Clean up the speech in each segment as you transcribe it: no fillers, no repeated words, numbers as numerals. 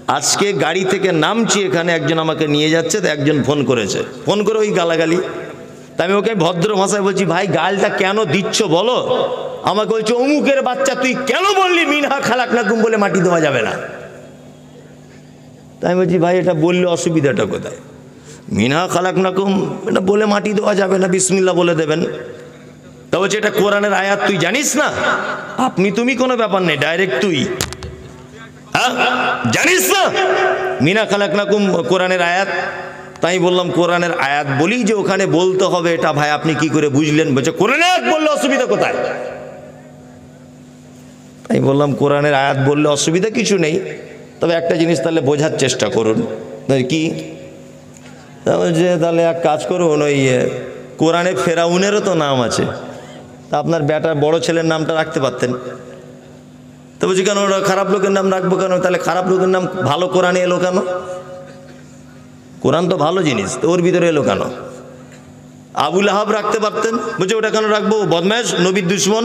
আজকে গাড়ি থেকে নামছি, এখানে একজন আমাকে নিয়ে যাচ্ছে, তো একজন ফোন করেছে, ফোন করে ওই গালাগালি। তা আমি ওকে ভদ্র ভাষায় বলছি, ভাই গালটা কেন দিচ্ছ বলো? আমাকে বলছে, অমুকের বাচ্চা তুই কেন বললি মিনহা খালাকনাকুম বলে মাটি দেওয়া যাবে না? তাই আমি বলছি, ভাই এটা বললে অসুবিধাটা কোথায়? মিনহা খালাকনাকুম এটা বলে মাটি দেওয়া যাবে না, বিসমিল্লাহ বলে দেবেন। তা বলছে এটা কোরআনের আয়াত, তুই জানিস না? আপনি তুমি কোনো ব্যাপার নেই, ডাইরেক্ট তুই জানিস না মিনা খালাকনাকুম কোরআনের আয়াত? তাই বললাম কোরআনের আয়াত বলি যে ওখানে বলতে হবে এটা। ভাই আপনি কি করে বুঝলেন? বলছে কোরআনের আয়াত বললে অসুবিধা কোথায়? তাই বললাম কোরআনের আয়াত বললে অসুবিধা কিছু নেই, তবে একটা জিনিস তাহলে বোঝার চেষ্টা করুন। কি? যে তাহলে এক কাজ করুন, ওই কোরআনে ফেরাউনেরও তো নাম আছে, তা আপনার বেটার বড় ছেলের নামটা রাখতে পারতেন। তো বলছি কেন ওরা খারাপ লোকের নাম রাখবো কেন? তাহলে খারাপ লোকের নাম ভালো কোরআনে এলো কেন? কোরআন তো ভালো জিনিস, তো ওর ভিতরে এলো কেন? আবুল আহাব রাখতে পারতেন, বলছে ওটা কেন রাখবো? বদমাশ, নবীর দুশ্মন।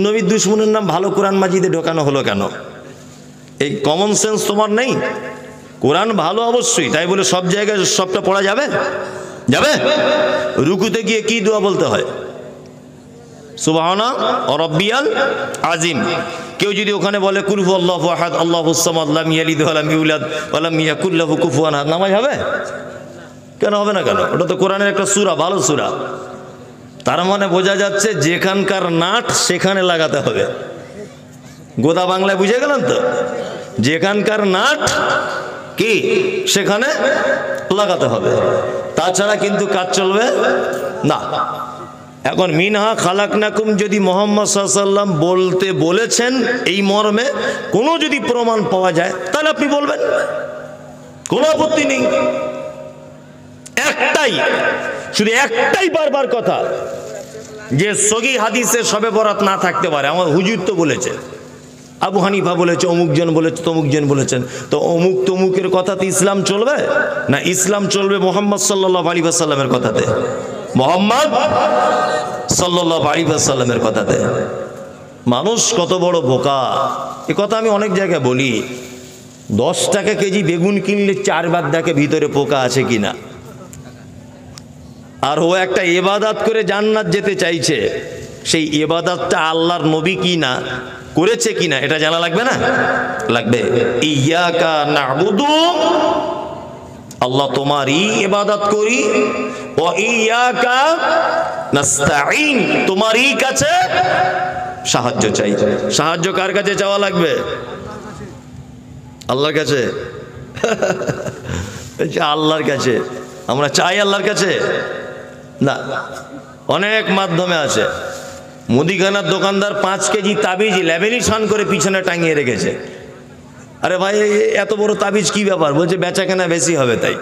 নবীর দুশ্মনের নাম ভালো কোরআন মাজিদে ঢোকানো হলো কেন? এই কমন সেন্স তোমার নেই? কোরআন ভালো অবশ্যই, তাই বলে সব জায়গায় সবটা পড়া যাবে? যাবে? রুকুতে গিয়ে কি দোয়া বলতে হয়? সুবহানা রাব্বিয়াল আযীম। কেউ যদি ওখানে বলে কুল হুয়াল্লাহু আহাদ আল্লাহুস সামাদ লাম ইয়ালিদ ওয়া লাম ইউলাদ ওয়া লাম ইয়াকুল লাহু কুফুয়ান আহাদ, নামাজ হবে? কেন হবে না কেন? ওটা তো কোরআনের একটা সূরা, ভালো সূরা। তার মানে বোঝা যাচ্ছে যেখানকার নাট সেখানে লাগাতে হবে। গোদা বাংলায় বুঝে গেলেন তো? যেখানকার নাট কি সেখানে লাগাতে হবে, তাছাড়া কিন্তু কাজ চলবে না। এখন মিনহা খালাকনাকুম যদি মুহাম্মদ সাল্লাল্লাহু আলাইহি ওয়াসাল্লাম বলতে বলেছেন এই মর্মে কোনো যদি প্রমাণ পাওয়া যায় তাহলে আপনি বলবেন, কোনো আপত্তি নেই। একটাই, শুধু একটাই বারবার কথা যে সগী হাদিসে শবে বরাত না থাকতে পারে। আমার হুজুর তো বলেছে, আবু হানিফা বলেছে, অমুকজন বলেছে, তমুকজন বলেছেন। তো অমুক তমুকের কথাতে ইসলাম চলবে না? ইসলাম চলবে মুহাম্মদ সাল্লাল্লাহু আলাইহি ওয়াসাল্লামের কথাতে, মুহাম্মদ সাল্লাল্লাহু আলাইহি ওয়াসাল্লামের কথাতে। মানুষ কত বড় বোকা, এ কথা আমি অনেক জায়গায় বলি। 10 টাকা কেজি বেগুন কিনলে 4 বার দেখে ভিতরে পোকা আছে কিনা। আর ও একটা ইবাদত করে জান্নাত যেতে চাইছে, সেই ইবাদতটা আল্লাহর নবী কিনা করেছে কিনা এটা জানা লাগবে না? লাগবে। ইয়াকা না'বুদু, আল্লাহ তোমারই ইবাদত করি, ওয়া ইয়াকা নাস্তাঈন, তোমারই কাছে সাহায্য চাই। সাহায্য কার কাছে চাওয়া লাগবে? আল্লাহর কাছে। আল্লাহর কাছে আমরা চাই, আল্লাহর কাছে না। অনেক মাধ্যমে আছে। মুদিখানার দোকানদার 5 কেজি তাবিজ ল্যামিনেশন করে পিছনে টাঙিয়ে রেখেছে। আরে ভাই এত বড় তাবিজ কি ব্যাপার? বলছে বেচা কেনা বেশি হবে তাই।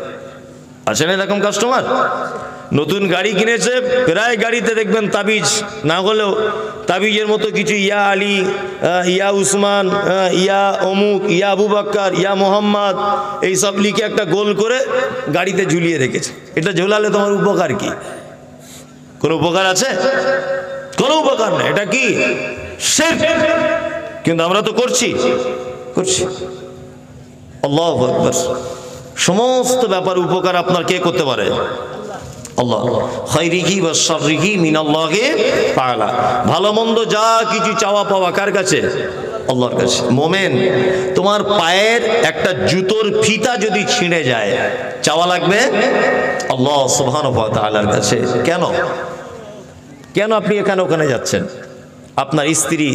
আছে না এরকম কাস্টমার? নতুন গাড়ি কিনেছে, প্রায় গাড়িতে দেখবেন তাবিজ, না হলেও তাবিজের মতো কিছু ইয়া আলী, ইয়া উসমান, ইয়া অমুক, ইয়া আবু বকর, ইয়া মোহাম্মদ, এইসব লিখে একটা গোল করে গাড়িতে ঝুলিয়ে রেখেছে। এটা ঝোলালে তোমার উপকার কি? কোনো উপকার আছে? কোনো উপকার নেই। এটা কি? শিরক। কিন্তু আমরা তো করছি। আল্লাহু আকবার। সমস্ত ব্যাপার উপকার আপনার কে করতে পারে? আল্লাহ। খায়রিহি ওয়া শাররিহি মিনাল্লাহি তাআলা। ভালো মন্দ যা কিছু চাওয়া পাওয়া কার কাছে? আল্লাহর কাছে। মোমেন, তোমার পায়ের একটা জুতোর ফিতা যদি ছিঁড়ে যায় চাওয়া লাগবে আল্লাহ সুবহানাহু ওয়া তাআলার কাছে। কেন? কেন আপনি এখানে ওখানে যাচ্ছেন? আপনার স্ত্রী,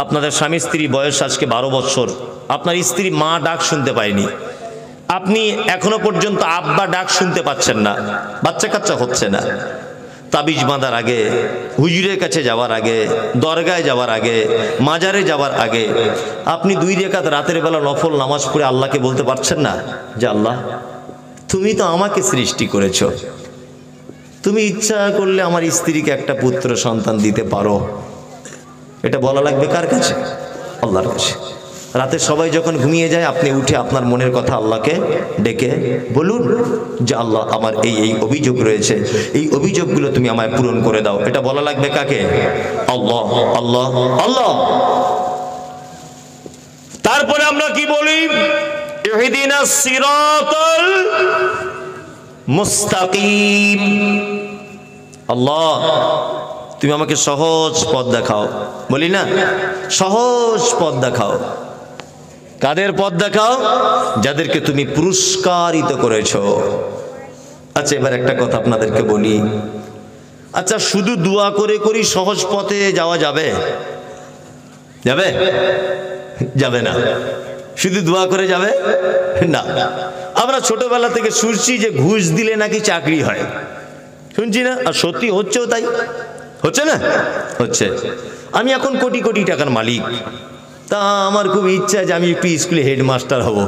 আপনাদের স্বামী স্ত্রী বয়স আজকে 12 বছর, আপনার স্ত্রী মা ডাক শুনতে পায়নি, আপনি এখনো পর্যন্ত আব্বা ডাক শুনতে পাচ্ছেন না, বাচ্চা কাচ্চা হচ্ছে না। তাবিজ বাঁধার আগে, হুজুরের কাছে যাওয়ার আগে, দরগায় যাওয়ার আগে, মাজারে যাওয়ার আগে আপনি 2 রাকাত রাতের বেলা নফল নামাজ পড়ে আল্লাহকে বলতে পারছেন না যে আল্লাহ তুমি তো আমাকে সৃষ্টি করেছো, তুমি ইচ্ছা করলে আমার স্ত্রীকে একটা পুত্র সন্তান দিতে পারো। এটা বলা লাগবে কার কাছে? আল্লাহর কাছে। রাতে সবাই যখন ঘুমিয়ে যায় আপনি উঠে আপনার মনের কথা আল্লাহকে ডেকে বলুন যে আল্লাহ আমার এই অভিযোগ রয়েছে, এই অভিযোগগুলো তুমি আমায় পূরণ করে দাও। এটা বলা লাগবে কাকে? আল্লাহ, আল্লাহ, আল্লাহ। তারপরে আমরা কি বলি? ইহদিনাস সিরাতাল মুস্তাকিম। আল্লাহ তুমি আমাকে সহজ পথ দেখাও, বলি না সহজ পথ দেখাও। কাদের পথ দেখাও? যাদেরকে তুমি পুরস্কারিত করেছো। আচ্ছা এবার একটা কথা আপনাদেরকে বলি, আচ্ছা শুধু দোয়া করে করি সহজ পথে যাওয়া যাবে? যাবে? যাবে না। শুধু দোয়া করে যাবে না। আমরা ছোটবেলা থেকে শুনছি যে ঘুষ দিলে নাকি চাকরি হয়, শুনছি না? আর সত্যি হচ্ছেও তাই, হচ্ছে না? হচ্ছে। আমি এখন কোটি কোটি টাকার মালিক, তা আমার খুব ইচ্ছা যে আমি একটু স্কুলে হেডমাস্টার হব।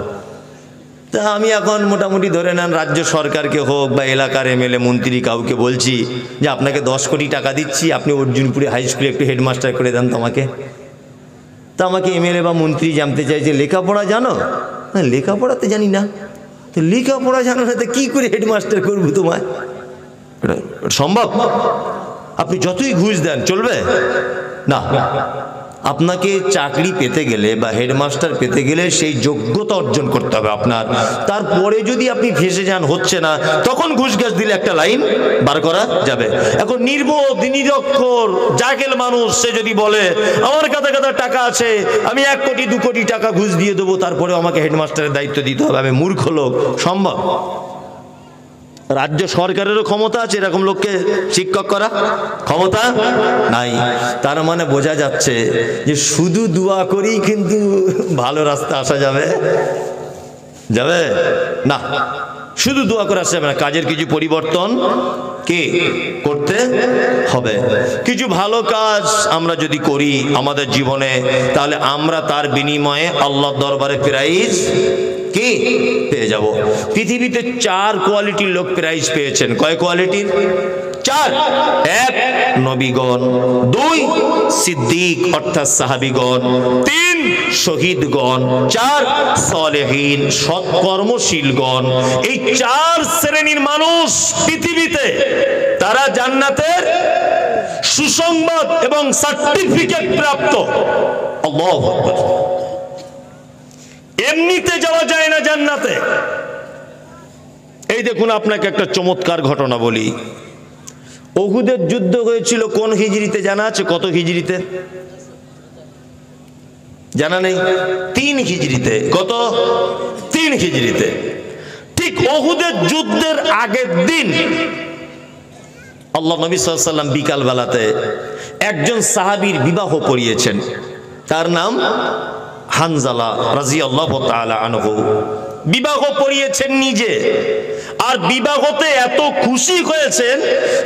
তা আমি এখন মোটামুটি ধরে নেন রাজ্য সরকারকে হোক বা এলাকার এমএলএ মন্ত্রী কাউকে বলছি যে আপনাকে 10 কোটি টাকা দিচ্ছি, আপনি অর্জুনপুরে হাই স্কুলে একটু হেডমাস্টার করে দেন তো আমাকে। তা আমাকে এমএলএ বা মন্ত্রী জানতে চাই যে লেখাপড়া জানো? হ্যাঁ লেখাপড়াতে জানি না। তো লেখাপড়া জানো না তো কী করে হেডমাস্টার করবো তোমায়? সম্ভব? আপনি যতই ঘুষ দেন চলবে না। আপনাকে চাকরি পেতে গেলে বা হেডমাস্টার পেতে গেলে সেই যোগ্যতা অর্জন করতে হবে আপনার। তারপরে যদি আপনি ফেসে যান হচ্ছে না, তখন ঘুষ গাছ দিলে একটা লাইন বার করা যাবে। এখন নির্বোধ নিরক্ষর জাহেল মানুষ সে যদি বলে আমার কাছে টাকা আছে, আমি 1 কোটি 2 কোটি টাকা ঘুষ দিয়ে দেবো, তারপরে আমাকে হেডমাস্টারের দায়িত্ব দিতে হবে, আমি মূর্খ লোক। সম্ভব? রাজ্য সরকারেরও ক্ষমতা আছে এরকম লোককে শিক্ষক করা? ক্ষমতা নাই। তার মানে বোঝা যাচ্ছে যে শুধু দোয়া করেই কিন্তু ভালো রাস্তা আসা যাবে? যাবে না। শুধু দোয়া করে আসা যাবে না, কাজের কিছু পরিবর্তন কে করতে হবে। কিছু ভালো কাজ আমরা যদি করি আমাদের জীবনে, তাহলে আমরা তার বিনিময়ে আল্লাহর দরবারে প্রাইজ কি পেয়ে যাব। পৃথিবীতে 4 কোয়ালিটির লোক প্রাইজ পেয়েছেন। কয় কোয়ালিটির? 4। 1 নবীগণ, 2 সিদ্দিক অর্থাৎ সাহাবীগণ, 3 শহীদগণ, 4 সালেহীন সৎকর্মশীলগণ। এই 4 শ্রেণীর মানুষ পৃথিবীতে, তারা জান্নাতের সুসংবাদ এবং সার্টিফিকেট প্রাপ্ত। আল্লাহু আকবার। এমনিতে যাওয়া যায় না জান্নাতে। এই দেখুন আপনাকে একটা চমৎকার ঘটনা বলি। উহুদের যুদ্ধ হয়েছিল কোন হিজরিতে জানা আছে? কত হিজরিতে জানা নেই? 3 হিজরিতে। কত? 3 হিজরিতে। ঠিক উহুদের যুদ্ধের আগের দিন আল্লাহ নবী সাল্লাল্লাহু আলাইহি ওয়াসাল্লাম বিকাল বেলাতে একজন সাহাবীর বিবাহ পড়িয়েছেন। তার নাম হানজালা রাদিয়াল্লাহু তাআলা আনহু। বিবাহ পড়িয়েছেন নিজে, আর বিবাহতে এত খুশি হয়েছেন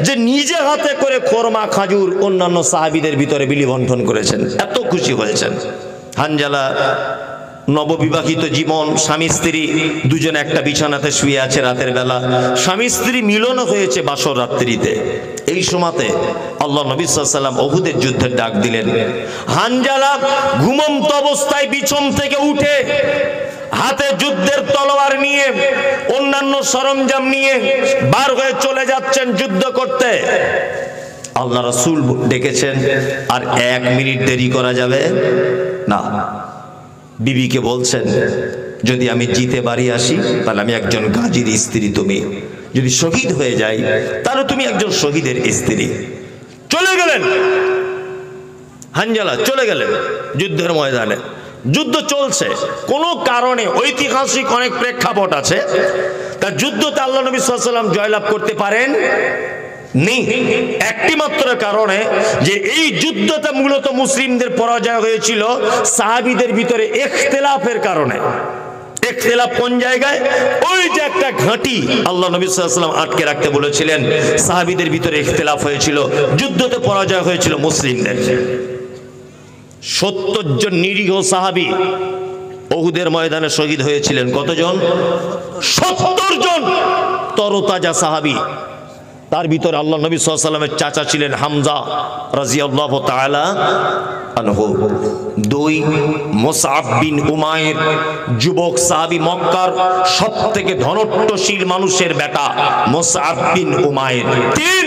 যে নিজে হাতে করে খোরমা খাজুর অন্যান্য সাহাবীদের ভিতরে বিলি বন্টন করেছেন। এত খুশি হয়েছেন। হানজালা নববিবাহিত জীবন, স্বামী স্ত্রী দুজনে একটা বিছানাতে শুয়ে আছে রাতের বেলা। স্বামী স্ত্রী মিলন হয়েছে বাসর রাত্রিতে। এই সময়তে আল্লাহ নবী সাল্লাল্লাহু আলাইহি ওয়াসাল্লাম উহুদের যুদ্ধের ডাক দিলেন। হানজালা ঘুমন্ত অবস্থায় বিছন থেকে উঠে হাতে যুদ্ধের তলোয়ার নিয়ে অন্যান্য সরঞ্জাম নিয়ে বার হয়ে চলে যাচ্ছেন যুদ্ধ করতে। আল্লাহ রাসূল ডেকেছেন, আর 1 মিনিট দেরি করা যাবে না। বিবিকে বলছেন যদি আমি জিতে বাড়ি আসি তাহলে আমি একজন গাজীর স্ত্রী, তুমি যদি শহীদ হয়ে যাই তাহলে তুমি একজন শহীদের স্ত্রী। চলে গেলেন হানজালা, চলে গেলেন যুদ্ধের ময়দানে। যুদ্ধ চলছে, কোনো কারণে ঐতিহাসিক অনেক প্রেক্ষাপট আছে, তার যুদ্ধতে আল্লাহ নবী সাল্লাল্লাহু আলাইহি ওয়াসাল্লাম জয়লাভ করতে পারেন নি। একটি মাত্র কারণে, যে এই যুদ্ধতে মূলত মুসলিমদের পরাজয় হয়েছিল সাহাবীদের ভিতরে ইখতিলাফের কারণে। ইখতিলাফ কোন জায়গায়? ওই যে একটা ঘাঁটি আল্লাহ নবী সাল্লাল্লাহু আলাইহি ওয়াসাল্লাম আটকে রাখতে বলেছিলেন, সাহাবীদের ভিতরে ইখতিলাফ হয়েছিল, যুদ্ধতে পরাজয় হয়েছিল মুসলিমদের। 70 জন নিরীহ সাহাবী উহুদের ময়দানে শহীদ হয়েছিলেন। কতজন? 70 জন তরতাজা সাহাবী। তার ভিতরে আল্লাহ নবী সাল্লাল্লাহু আলাইহি ওয়াসাল্লামের চাচা ছিলেন হামজা রাদিয়াল্লাহু তাআলা আনহু। 2 মুসআব বিন উমাইর, যুবক সাহাবী, মক্কার সবথেকে ধনট্টশীল মানুষের বেটা মুসআব বিন উমাইর। 3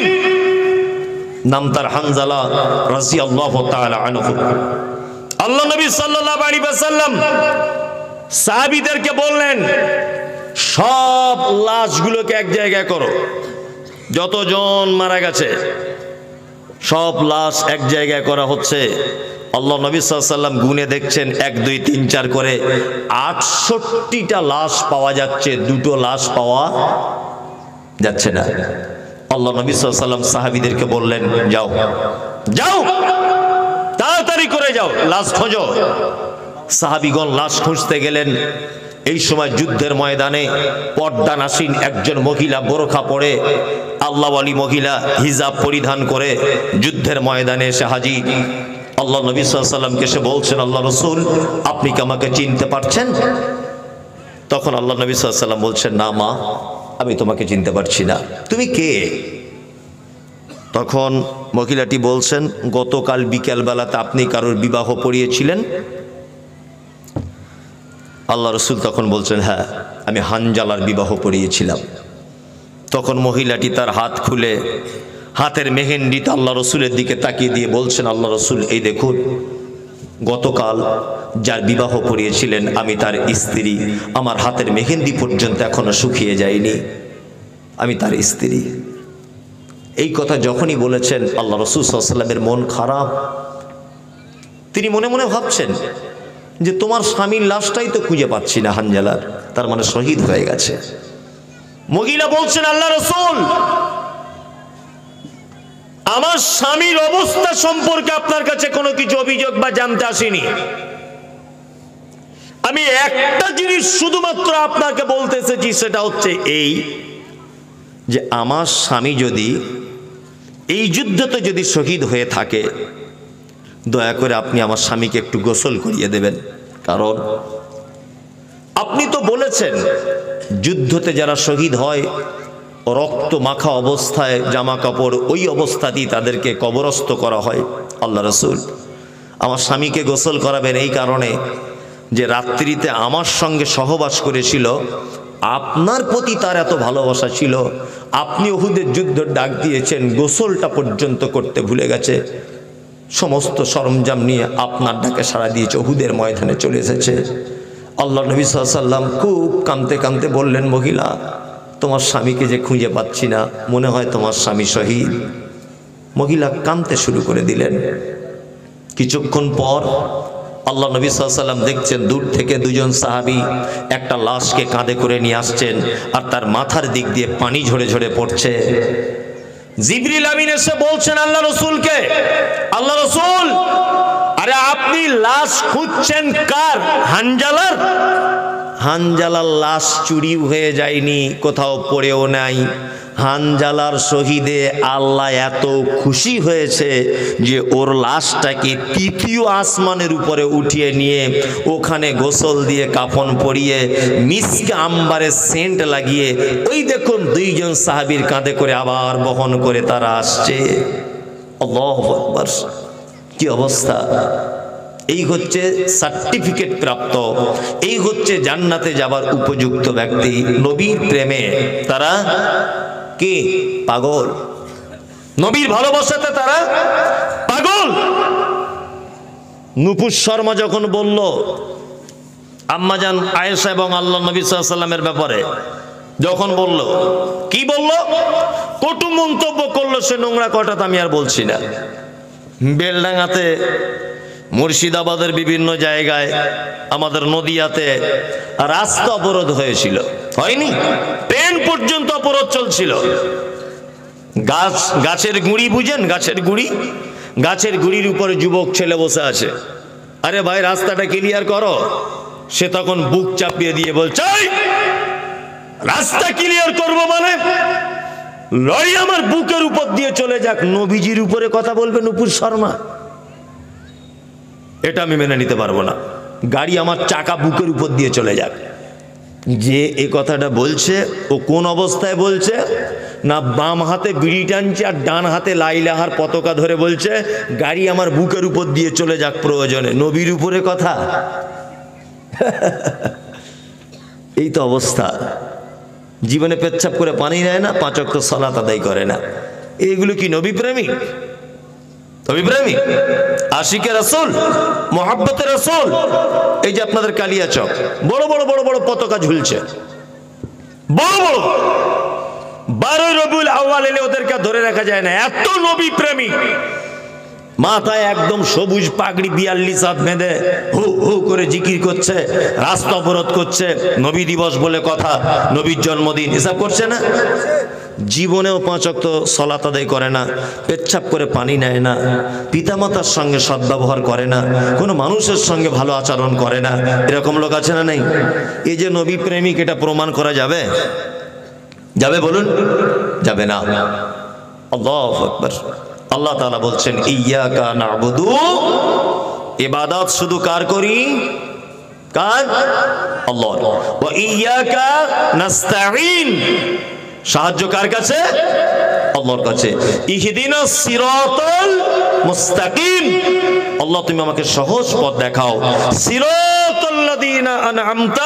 নাম তার হানজালা রাদিয়াল্লাহু তাআলা আনহু। আল্লাহ নবী সাল্লাল্লাহু আলাইহি ওয়াসাল্লাম সাহাবীদেরকে বললেন সব লাশগুলোকে এক জায়গায় করো, যতজন মারা গেছে সব লাশ এক জায়গায় করা হচ্ছে। আল্লাহ নবী সাল্লাল্লাহু আলাইহি ওয়াসাল্লাম গুনে দেখছেন 1 2 3 4 করে 68টা লাশ পাওয়া যাচ্ছে, দুটো লাশ পাওয়া যাচ্ছে না। আল্লাহ নবী সাল্লাল্লাহু আলাইহি ওয়াসাল্লাম সাহাবীদেরকে বললেন যাও যাও তাড়াতাড়ি করে যাও, লাশ খোঁজো। সাহাবীগণ লাশ খুঁজতে গেলেন। এই সময় যুদ্ধের ময়দানে পর্দানাসীন একজন মহিলা বোরখা পরে, আল্লাহওয়ালি মহিলা হিজাব পরিধান করে যুদ্ধের ময়দানে এসে হাজির। আল্লাহ নবী সাল্লাল্লাহু আলাইহি ওয়াসাল্লামকে সে বলছেন, আল্লাহ রাসূল আপনি কি আমাকে চিনতে পারছেন? তখন আল্লাহ নবী সাল্লাল্লাহু আলাইহি ওয়াসাল্লাম বলছেন, না মা, আমি তোমাকে চিনতে পারছি না, তুমি কে? তখন মহিলাটি বলছেন, গতকাল বিকেলবেলাতে আপনি কারোর বিবাহ পড়িয়েছিলেন। আল্লাহ রসুল তখন বলছেন, হ্যাঁ আমি হানজালার বিবাহ পড়িয়েছিলাম। তখন মহিলাটি তার হাত খুলে হাতের মেহেন্দিতে আল্লাহ রসুলের দিকে তাকিয়ে দিয়ে বলছেন, আল্লাহ রসুল এই দেখুন, গতকাল যার বিবাহ পড়িয়েছিলেন আমি তার স্ত্রী, আমার হাতের মেহেন্দি পর্যন্ত এখনো শুকিয়ে যায়নি, আমি তার স্ত্রী। এই কথা যখনই বলেছেন আল্লাহ রসুল সাল্লাল্লাহু আলাইহি ওয়াসাল্লামের মন খারাপ। তিনি মনে মনে ভাবছেন যে তোমার স্বামীর লাশটাই তো খুঁজে পাচ্ছি না হানজালার, তার মানে শহীদ হয়ে গেছে। মহিলা বলছেন, আল্লাহ রাসূল আমার স্বামীর অবস্থা সম্পর্কে আপনার কাছে কোনো কিছু অভিযোগ বা জানতে আসিনি, আমি একটা জিনিস শুধুমাত্র আপনাকে বলতে এসেছি, সেটা হচ্ছে এই যে আমার স্বামী যদি এই যুদ্ধতে যদি শহীদ হয়ে থাকে, দয়া করে আপনি আমার স্বামীকে একটু গোসল করিয়ে দেবেন। কারণ আপনি তো বলেছেন যুদ্ধতে যারা শহীদ হয় রক্ত মাখা অবস্থায় জামা কাপড় ওই অবস্থাতেই তাদেরকে কবরস্থ করা হয়। আল্লাহ রাসূল আমার স্বামীকে গোসল করাবেন এই কারণে যে রাত্রিতে আমার সঙ্গে সহবাস করেছিল, আপনার প্রতি তার এত ভালোবাসা ছিল, আপনি উহুদের যুদ্ধ ডাক দিয়েছেন, গোসলটা পর্যন্ত করতে ভুলে গেছে, সমস্ত সরঞ্জাম নিয়ে আপনার ডাকে সাড়া দিয়েছে, উহুদের ময়দানে চলে এসেছে। আল্লাহ নবী সাল্লাল্লাহু আলাইহি ওয়াসাল্লাম খুব কাঁদতে কাঁদতে বললেন, মহিলা তোমার স্বামীকে যে খুঁজে পাচ্ছি না, মনে হয় তোমার স্বামী শহীদ। মহিলা কাঁদতে শুরু করে দিলেন। কিছুক্ষণ পর আল্লাহ নবী সাল্লাল্লাহু আলাইহি ওয়াসাল্লাম দেখছেন দূর থেকে দুজন সাহাবী একটা লাশকে কাঁধে করে নিয়ে আসছেন, আর তার মাথার দিক দিয়ে পানি ঝরে ঝরে পড়ছে। জিবরিল আমিন এসে বলছেন আল্লাহ রাসূলকে, আল্লাহ রাসূল আরে আপনি লাশ খুঁজছেন কার? হানজালার। হানজালার লাশ চুরি হয়ে যায়নি, কোথাও পড়েও নাই। হানজালার শহীদে আল্লাহ এত খুশি হয়েছে যে ওর লাশটাকে তৃতীয় আসমানের উপরে উঠিয়ে নিয়ে ওখানে গোসল দিয়ে কাফন পরিয়ে মিসকে আম্বারের সেন্ট লাগিয়ে ওই দেখুন দুইজন সাহাবীর কাঁধে করে আবার বহন করে তারা আসছে। আল্লাহু আকবার, কি অবস্থা! এই হচ্ছে সার্টিফিকেট প্রাপ্ত, এই হচ্ছে জান্নাতে যাবার উপযুক্ত ব্যক্তি। নবীর প্রেমে তারা কি পাগল, নবীর ভালোবাসাতে তারা পাগল। নূপুর শর্মা যখন বলল আম্মাজান আয়েশা এবং আল্লাহ নবী সাল্লাল্লাহু আলাইহি ওয়াসাল্লামের ব্যাপারে, যখন বলল, কি বলল, কটু মন্তব্য করলো, সে নোংরা কথাটা আমি আর বলছি না। বেলডাঙ্গাতে, মুর্শিদাবাদের বিভিন্ন জায়গায়, আমাদের নদিয়াতে রাস্তা অবরোধ হয়েছিল, হয়নি? ট্রেন পর্যন্ত অবরোধ চলছিল। গাছের গুঁড়ি বুঝেন, গাছের গুঁড়ি, গাছের গুঁড়ির উপরে যুবক ছেলে বসে আছে। আরে ভাই রাস্তাটা ক্লিয়ার করো। সে তখন বুক চাপিয়ে দিয়ে বলছে, রাস্তা ক্লিয়ার করবো মানে লরি আমার বুকের উপর দিয়ে চলে যাক, নবীজির উপরে কথা বলবে নূপুর শর্মা? এটা আমি মেনে নিতে পারবো না। গাড়ি আমার চাকা বুকের উপর দিয়ে চলে যাক। যে এই কথাটা বলছে ও কোন অবস্থায় বলছে? না বাম হাতে বিড়ি টানছে আর ডান হাতে লা ইলাহার পতাকা ধরে বলছে গাড়ি আমার বুকের উপর দিয়ে চলে যাক প্রয়োজনে। নবীর উপরে কথা। এই তো অবস্থা। জীবনে পেচ্ছাপ করে পানি নেয় না, 5 ওয়াক্ত সালাত আদায় করে না। এইগুলো কি নবী প্রেমিক? নবী প্রেমিক, আশিকে রাসূল, মুহাব্বতে রাসূল। এই যে আপনাদের কালিয়াচক বড় বড় বড় বড় পতাকা ঝুলছে, বড় বড়। 12 রবিউল আউয়াল এলে ওদেরকে ধরে রাখা যায় না, এত নবী প্রেমিক। মাথায় একদম সবুজ পাগড়ি 42 হাত বেঁধে হু হু করে জিকির করছে, রাস্তা অবরোধ করছে, নবী দিবস বলে কথা, নবীর জন্মদিন হিসাব করছে না। জীবনেও 5 ওয়াক্ত সালাত আদায় করে না, পেচ্ছাপ করে পানি নেয় না, পিতামাতার সঙ্গে সদ্ব্যবহার করে না, কোনো মানুষের সঙ্গে ভালো আচরণ করে না। এরকম লোক আছে না নেই? এই যে নবী প্রেমিক, এটা প্রমাণ করা যাবে? যাবে বলুন? যাবে না। আল্লাহু আকবার। আল্লাহ তাআলা বলছেন ইয়্যাকা না'বুদু, ইবাদত শুধু কার করি? কার? আল্লাহর। ওয়া ইয়্যাকা নাস্তাঈন, সাহায্য কার কাছে? আল্লাহর কাছে। ইহদিনাস সিরাতাল মুস্তাকিম, আল্লাহ তুমি আমাকে সহজ পথ দেখাও। সিরাতাল্লাযীনা আন'আমতা